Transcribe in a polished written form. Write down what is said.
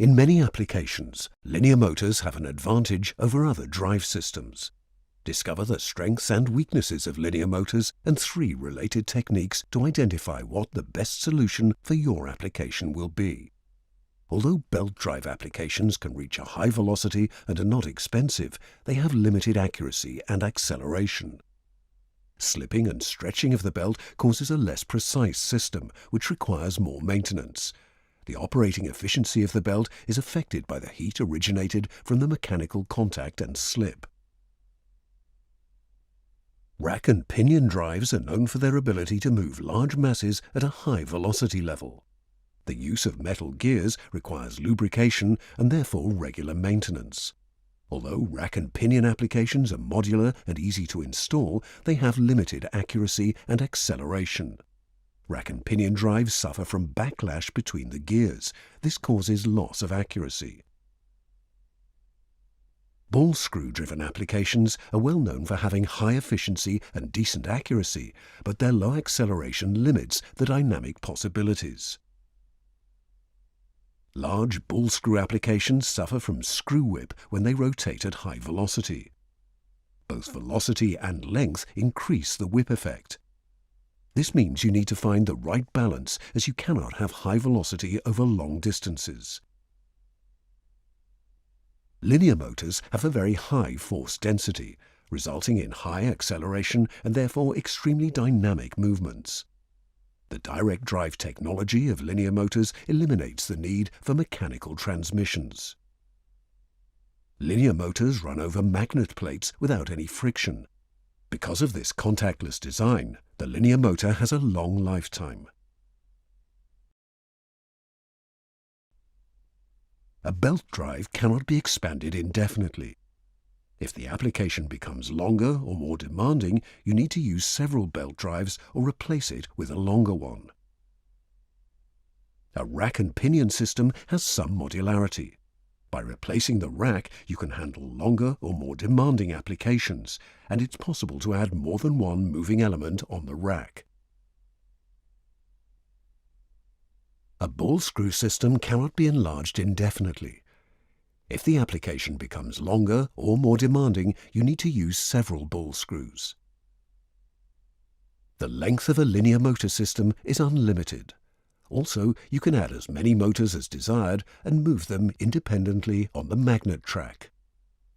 In many applications, linear motors have an advantage over other drive systems. Discover the strengths and weaknesses of linear motors and 3 related techniques to identify what the best solution for your application will be. Although belt drive applications can reach a high velocity and are not expensive, they have limited accuracy and acceleration. Slipping and stretching of the belt causes a less precise system, which requires more maintenance. The operating efficiency of the belt is affected by the heat originated from the mechanical contact and slip. Rack and pinion drives are known for their ability to move large masses at a high velocity level. The use of metal gears requires lubrication and therefore regular maintenance. Although rack and pinion applications are modular and easy to install, they have limited accuracy and acceleration. Rack and pinion drives suffer from backlash between the gears. This causes loss of accuracy. Ball screw-driven applications are well known for having high efficiency and decent accuracy, but their low acceleration limits the dynamic possibilities. Large ball screw applications suffer from screw whip when they rotate at high velocity. Both velocity and length increase the whip effect. This means you need to find the right balance, as you cannot have high velocity over long distances. Linear motors have a very high force density, resulting in high acceleration and therefore extremely dynamic movements. The direct drive technology of linear motors eliminates the need for mechanical transmissions. Linear motors run over magnet plates without any friction. Because of this contactless design, the linear motor has a long lifetime. A belt drive cannot be expanded indefinitely. If the application becomes longer or more demanding, you need to use several belt drives or replace it with a longer one. A rack and pinion system has some modularity. By replacing the rack, you can handle longer or more demanding applications, and it's possible to add more than one moving element on the rack. A ball screw system cannot be enlarged indefinitely. If the application becomes longer or more demanding, you need to use several ball screws. The length of a linear motor system is unlimited. Also, you can add as many motors as desired and move them independently on the magnet track.